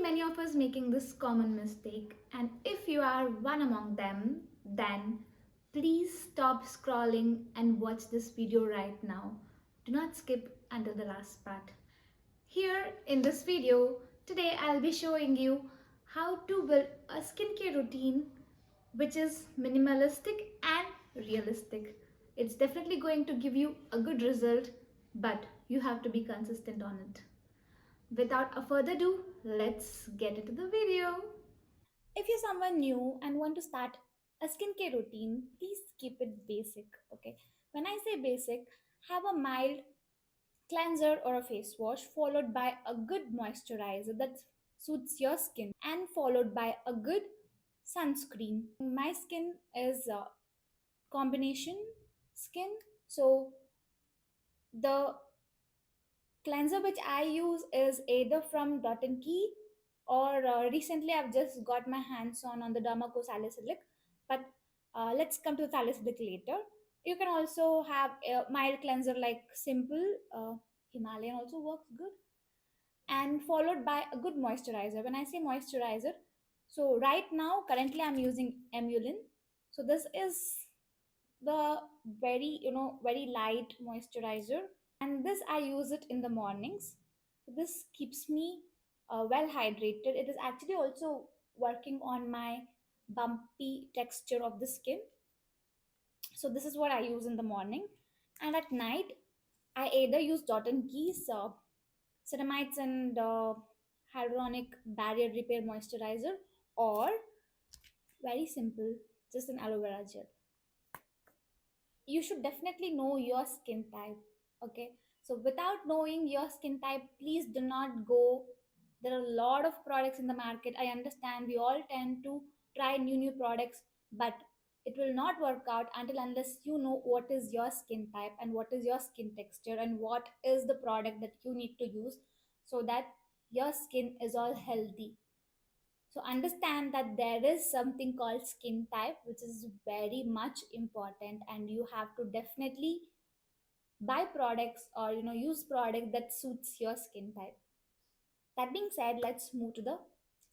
many of us making this common mistake, and if you are one among them, then please stop scrolling and watch this video right now. Do not skip until the last part. Here in this video, today I'll be showing you how to build a skincare routine which is minimalistic and realistic. It's definitely going to give you a good result, but you have to be consistent on it. Without a further ado, let's get into the video. If you're someone new and want to start a skincare routine, please keep it basic, okay? When I say basic, have a mild cleanser or a face wash followed by a good moisturizer that suits your skin and followed by a good sunscreen. My skin is a combination skin, so the cleanser which I use is either from Dot and Key or recently I've just got my hands on the Dermaco salicylic. But let's come to salicylic later. You can also have a mild cleanser like simple Himalayan also works good, and followed by a good moisturizer. When I say moisturizer, so right now currently I'm using Emulin. So this is the very very light moisturizer, and this I use it in the mornings. This keeps me well hydrated. It is actually also working on my bumpy texture of the skin. So this is what I use in the morning, and at night I either use Dot and Key's ceramides and hyaluronic barrier repair moisturizer, or very simple, just an aloe vera gel. You should definitely know your skin type, okay? So without knowing your skin type, please do not go. There are a lot of products in the market. I understand we all tend to try new products, but it will not work out until unless you know what is your skin type and what is your skin texture and what is the product that you need to use so that your skin is all healthy. So understand that there is something called skin type, which is very much important, and you have to definitely buy products or use product that suits your skin type. That being said, let's move to the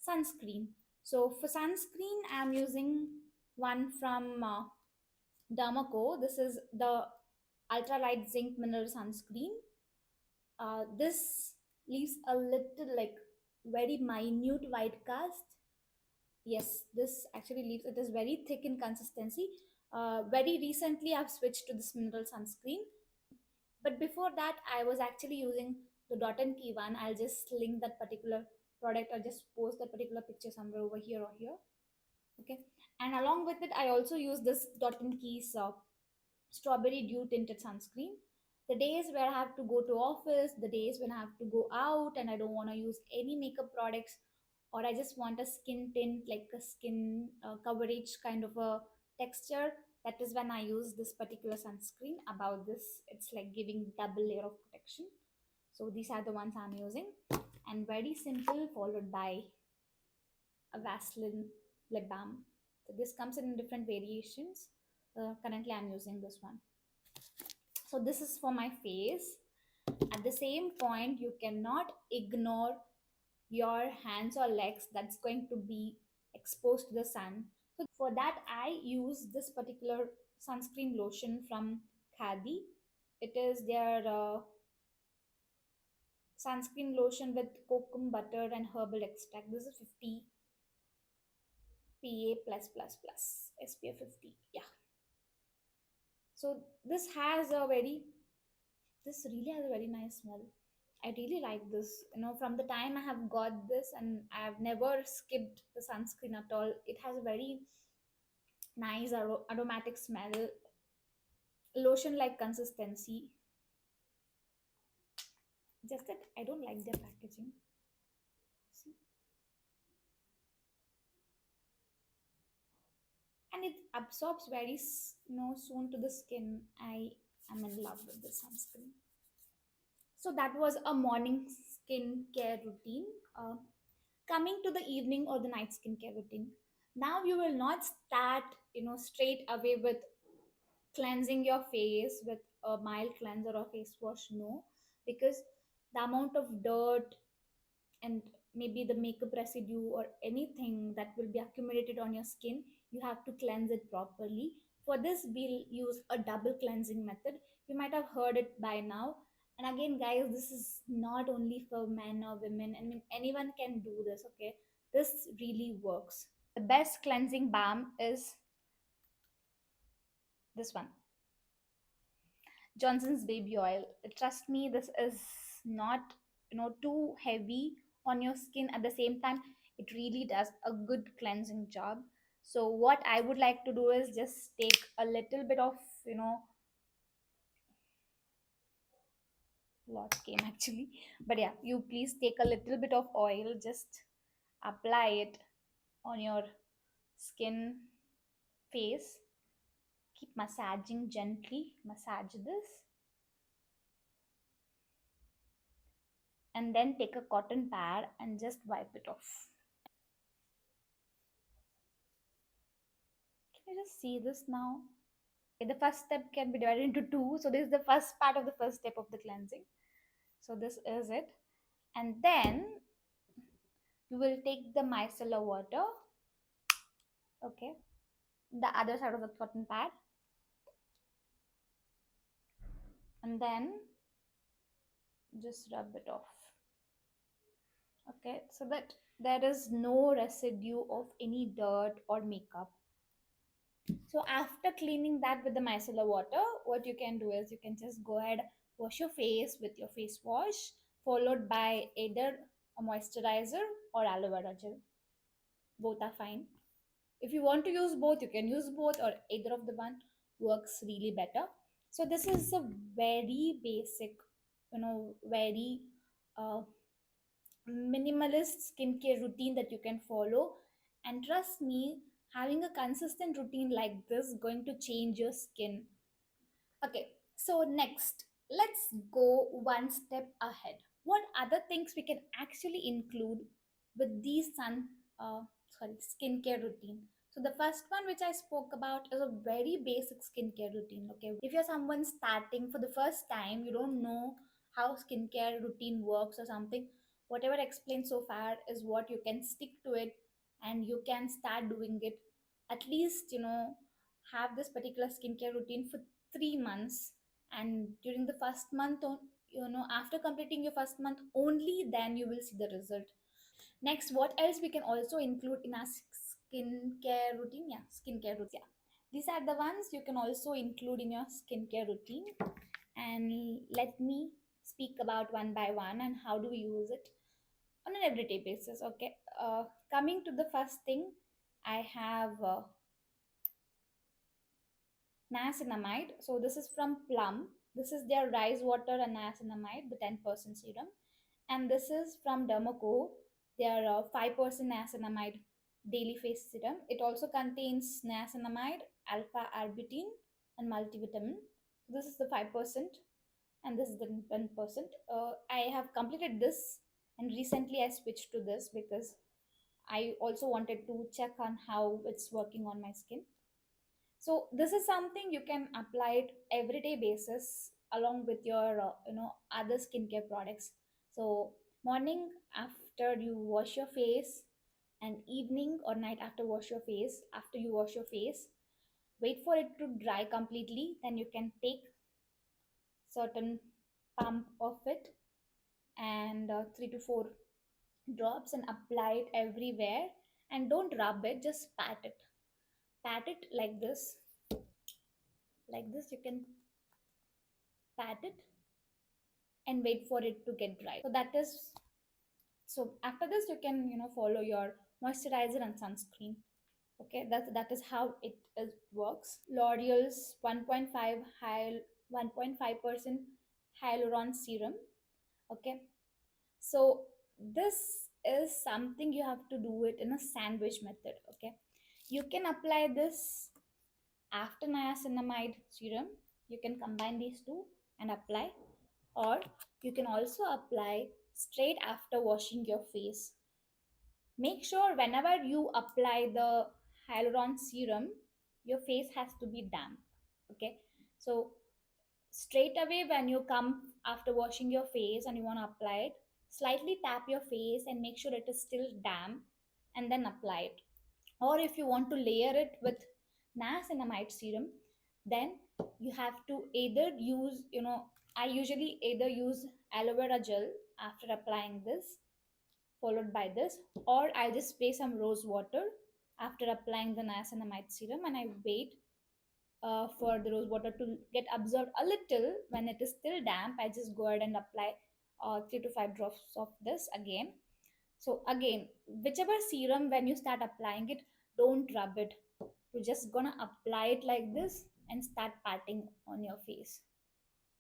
sunscreen. So for sunscreen, I'm using one from Dermaco. This is the ultralight zinc mineral sunscreen. This leaves a little like very minute white cast. Yes, this actually leaves, it is very thick in consistency. Very recently I've switched to this mineral sunscreen, but before that I was actually using the Dot and Key one. I'll just link that particular product or just post that particular picture somewhere over here or here, okay? And along with it I also use this Dot and Key's strawberry dew tinted sunscreen. The days where I have to go to office, the days when I have to go out and I don't want to use any makeup products, or I just want a skin tint, like a skin coverage kind of a texture, that is when I use this particular sunscreen. About this, it's like giving double layer of protection. So these are the ones I'm using, and very simple, followed by a Vaseline lip balm. So this comes in different variations. Currently, I'm using this one. So this is for my face. At the same point, you cannot ignore your hands or legs that's going to be exposed to the sun. So for that, I use this particular sunscreen lotion from Khadi. It is their sunscreen lotion with cocoa butter and herbal extract. This is 50 PA plus SPF 50. Yeah. So this really has a very nice smell. I really like this. From the time I have got this, and I have never skipped the sunscreen at all. It has a very nice aromatic smell, lotion like consistency. Just that I don't like their packaging. See? And it absorbs very soon to the skin. I am in love with this sunscreen. So that was a morning skincare routine. Uh, Coming to the evening or the night skincare routine. Now you will not start, straight away with cleansing your face with a mild cleanser or face wash. No, because the amount of dirt and maybe the makeup residue or anything that will be accumulated on your skin. You have to cleanse it properly. For this, we'll use a double cleansing method. You might have heard it by now. And again, guys, this is not only for men or women. I mean, anyone can do this, okay? This really works. The best cleansing balm is this one, Johnson's baby oil. Trust me, this is not, too heavy on your skin. At the same time, it really does a good cleansing job. So what I would like to do is just take a little bit of, you know, lot came actually. But yeah, you please take a little bit of oil, just apply it on your skin, face. Keep massaging gently, massage this, and then take a cotton pad and just wipe it off. Can you just see this now? Okay, the first step can be divided into two. So this is the first part of the first step of the cleansing. So this is it. And then you will take the micellar water, okay, the other side of the cotton pad, and then just rub it off. Okay, so that there is no residue of any dirt or makeup. So after cleaning that with the micellar water, what you can do is you can just go ahead, wash your face with your face wash, followed by either a moisturizer or aloe vera gel. Both are fine. If you want to use both, you can use both, or either of the one works really better. So this is a very basic, very uh, minimalist skincare routine that you can follow. And trust me, having a consistent routine like this is going to change your skin. Okay, so next, let's go one step ahead. What other things we can actually include with these skincare routine? So the first one which I spoke about is a very basic skincare routine. Okay, if you're someone starting for the first time, you don't know how skincare routine works or something. Whatever I explained so far is what you can stick to it, and you can start doing it. At least have this particular skincare routine for 3 months, and during the first month after completing your first month, only then you will see the result. Next, what else we can also include in our skincare routine? Yeah, skincare routine. Yeah, these are the ones you can also include in your skincare routine. And let me speak about one by one and how do we use it on an everyday basis. Okay, coming to the first thing, I have niacinamide. So this is from Plum. This is their rice water and niacinamide, the 10% serum. And this is from Dermaco, their 5% niacinamide daily face serum. It also contains niacinamide, alpha arbutin, and multivitamin. So this is the 5%, and this is the 10%. I have completed this, and recently I switched to this because I also wanted to check on how it's working on my skin. So this is something you can apply it everyday basis along with your other skincare products. So morning after you wash your face, and evening or night after wash your face, after you wash your face, wait for it to dry completely, then you can take certain pump of it, and 3 to 4 drops, and apply it everywhere. And don't rub it, just pat it like this. You can pat it and wait for it to get dry. So after this, you can follow your moisturizer and sunscreen. Okay, that is how it works. L'Oreal's 1.5% hyaluron serum. Okay, so this is something you have to do it in a sandwich method. Okay, you can apply this after niacinamide serum. You can combine these two and apply, or you can also apply straight after washing your face. Make sure whenever you apply the hyaluron serum, your face has to be damp. Okay, so straight away when you come after washing your face and you want to apply it, Slightly tap your face and make sure it is still damp, and then apply it. Or if you want to layer it with niacinamide serum, then you have to either use, I usually either use aloe vera gel after applying this, followed by this, or I'll just spray some rose water after applying the niacinamide serum, and I wait for the rose water to get absorbed a little. When it is still damp, I just go ahead and apply 3 to 5 drops of this again. So again, whichever serum, when you start applying it, don't rub it. You're just gonna apply it like this and start patting on your face,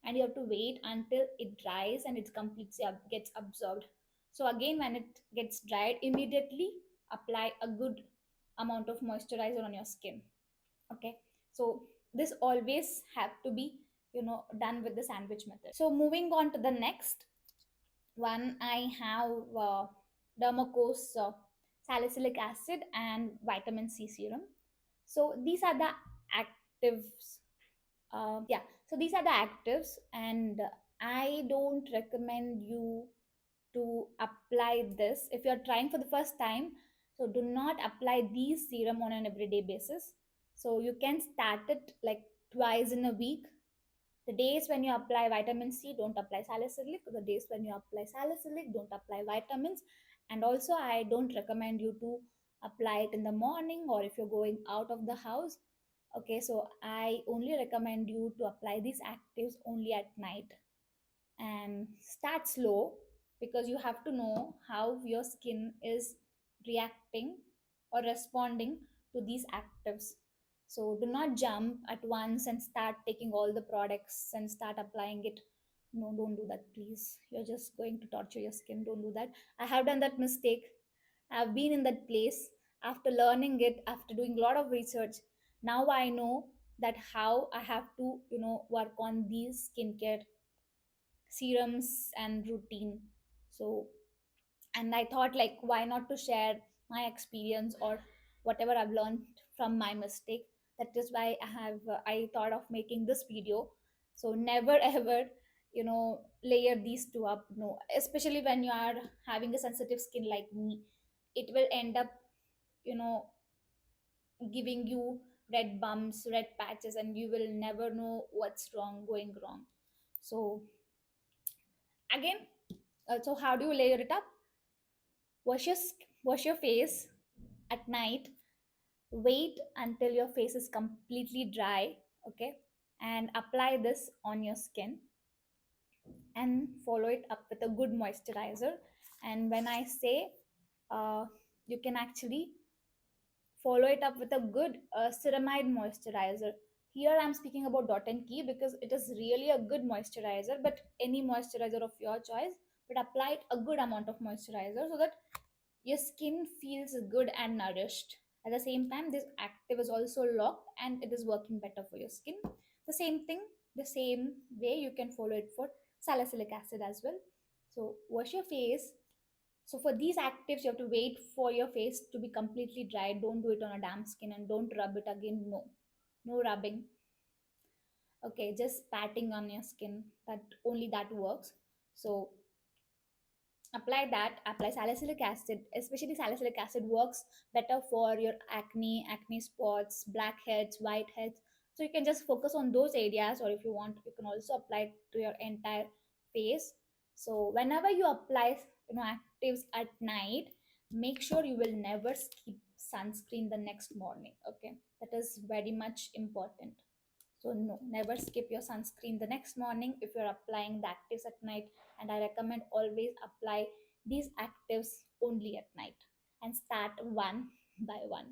and you have to wait until it dries and it completely gets absorbed. So again, when it gets dried, immediately apply a good amount of moisturizer on your skin. Okay, so this always have to be, done with the sandwich method. So moving on to the next one, I have dermacose salicylic acid and vitamin C serum. So these are the actives. Yeah, so these are the actives, and I don't recommend you to apply this if you're trying for the first time. So do not apply these serum on an everyday basis. So you can start it like twice in a week. The days when you apply vitamin C, don't apply salicylic. The days when you apply salicylic, don't apply vitamins. And also, I don't recommend you to apply it in the morning or if you're going out of the house. Okay, so I only recommend you to apply these actives only at night, and start slow, because you have to know how your skin is reacting or responding to these actives. So do not jump at once and start taking all the products and start applying it. No, don't do that, please. You're just going to torture your skin. Don't do that. I have done that mistake. I've been in that place. After learning it, after doing a lot of research, now I know that how I have to, work on these skincare serums and routine. So, and I thought, like, why not to share my experience or whatever I've learned from my mistake. That is why I thought of making this video. So never ever, layer these two up. No, especially when you are having a sensitive skin like me, it will end up, you know giving you red bumps, red patches, and you will never know what's going wrong. So again, so how do you layer it up? Wash your face at night. Wait until your face is completely dry. Okay, and apply this on your skin, and follow it up with a good moisturizer. And when I say, you can actually follow it up with a good ceramide moisturizer. Here I'm speaking about Dot and Key because it is really a good moisturizer, but any moisturizer of your choice, but apply it a good amount of moisturizer so that your skin feels good and nourished. At the same time, this active is also locked and it is working better for your skin. The same thing, the same way you can follow it for salicylic acid as well. So wash your face. So for these actives, you have to wait for your face to be completely dry. Don't do it on a damp skin, and don't rub it again. No, no rubbing. Okay, just patting on your skin. That only that works. So apply salicylic acid. Especially salicylic acid works better for your acne spots, blackheads, whiteheads. So you can just focus on those areas, or if you want, you can also apply it to your entire face. So whenever you apply, actives at night, make sure you will never skip sunscreen the next morning. Okay, that is very much important. So no, never skip your sunscreen the next morning if you're applying the actives at night. And I recommend always apply these actives only at night, and start one by one,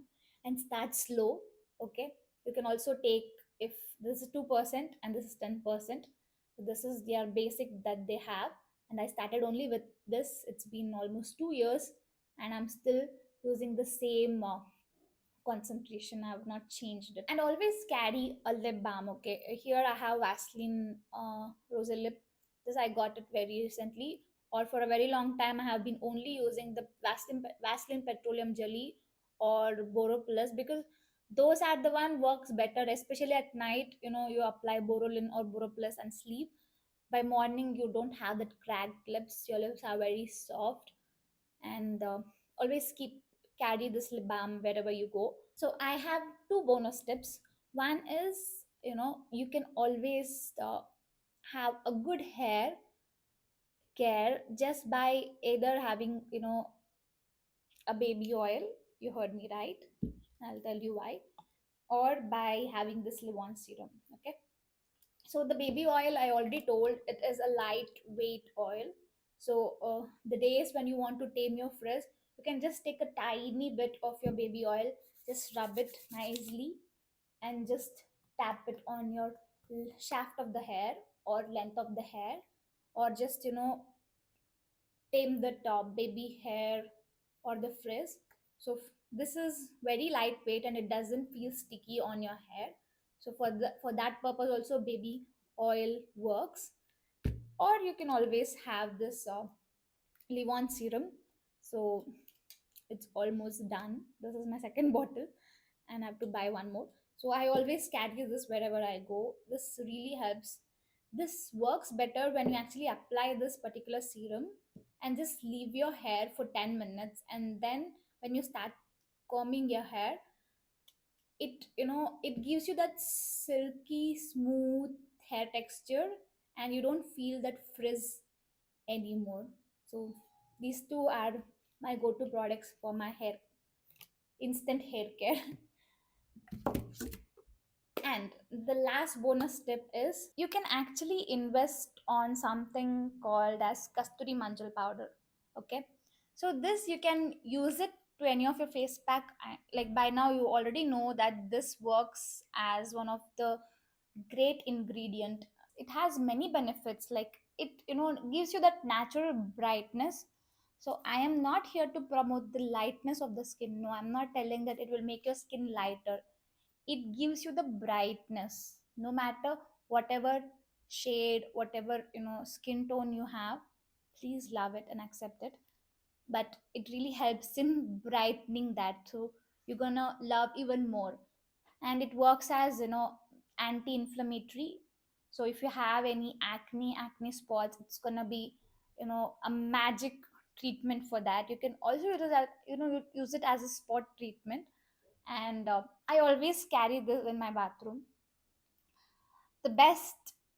and start slow. Okay. You can also take, if this is 2% and this is 10%. So this is their basic that they have. And I started only with this. It's been almost 2 years, and I'm still using the same concentration. I've not changed it. And always carry a lip balm. Okay, here I have Vaseline rosy lip. This I got it very recently, or for a very long time I have been only using the Vaseline petroleum jelly or Boroplus, because those are the one works better, especially at night. You apply Borolin or Boroplus and sleep. by morning you don't have that cracked lips, your lips are very soft. And always keep carry this lip balm wherever you go. So I have two bonus tips. One is, you can always have a good hair care just by either having, a baby oil. You heard me right, I'll tell you why. Or by having this Levon serum. Okay, so the baby oil, I already told, it is a lightweight oil. So the days when you want to tame your frizz, you can just take a tiny bit of your baby oil, just rub it nicely, and just tap it on your shaft of the hair or length of the hair, or just tame the top baby hair or the frizz. So this is very lightweight and it doesn't feel sticky on your hair. So for that purpose also baby oil works. Or you can always have this Levon serum. So it's almost done. This is my second bottle and I have to buy one more. So I always carry this wherever I go. This really helps. This works better when you actually apply this particular serum and just leave your hair for 10 minutes, and then when you start combing your hair, it gives you that silky smooth hair texture, and you don't feel that frizz anymore. So these two are my go-to products for my hair, instant hair care. And the last bonus tip is you can actually invest on something called as Kasturi Manjal powder. Okay. So this you can use it to any of your face pack. Like by now you already know that this works as one of the great ingredient. It has many benefits, like it gives you that natural brightness. So I am not here to promote the lightness of the skin. No, I'm not telling that it will make your skin lighter. It gives you the brightness no matter whatever shade, whatever skin tone you have. Please love it and accept it, but it really helps in brightening that, so you're gonna love even more. And it works as anti-inflammatory. So if you have any acne spots, it's gonna be a magic treatment for that. You can also use it as, use it as a spot treatment. And I always carry this in my bathroom. The best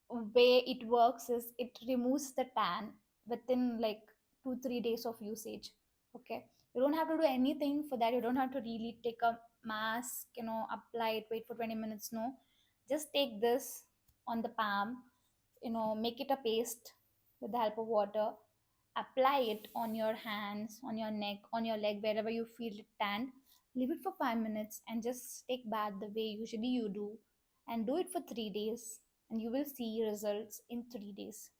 way it works is it removes the tan within like 2 3 days of usage. Okay, you don't have to do anything for that. You don't have to really take a mask, apply it, wait for 20 minutes. No, just take this on the palm, make it a paste with the help of water, apply it on your hands, on your neck, on your leg, wherever you feel it tanned. Leave it for 5 minutes and just take bath the way usually you do, and do it for 3 days, and you will see results in 3 days.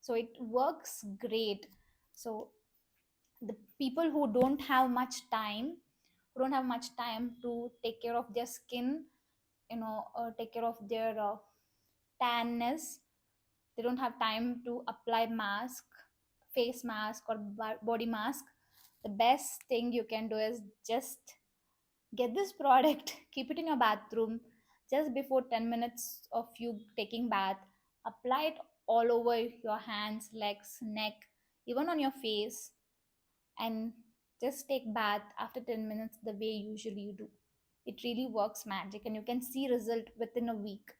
So it works great. So the people who don't have much time to take care of their skin, take care of their tanness, they don't have time to apply mask, face mask or body mask. The best thing you can do is just get this product, keep it in your bathroom just before 10 minutes of you taking bath. Apply it all over your hands, legs, neck, even on your face, and just take bath after 10 minutes the way usually you do. It really works magic, and you can see result within a week,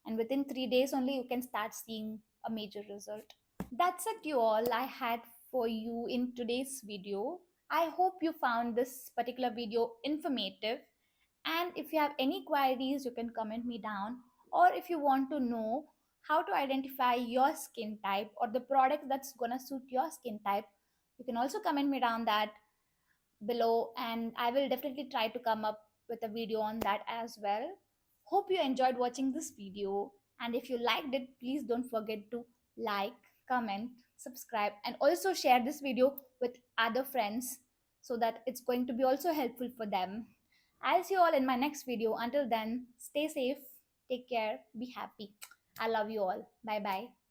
and within 3 days only you can start seeing a major result. That's it, you all, I had for you in today's video. I hope you found this particular video informative. And if you have any queries, you can comment me down. Or if you want to know how to identify your skin type or the product that's gonna suit your skin type, you can also comment me down that below, and I will definitely try to come up with a video on that as well. Hope you enjoyed watching this video, and if you liked it, please don't forget to like, comment, subscribe, and also share this video with other friends so that it's going to be also helpful for them. I'll see you all in my next video. Until then, stay safe, take care, be happy. I love you all. Bye bye.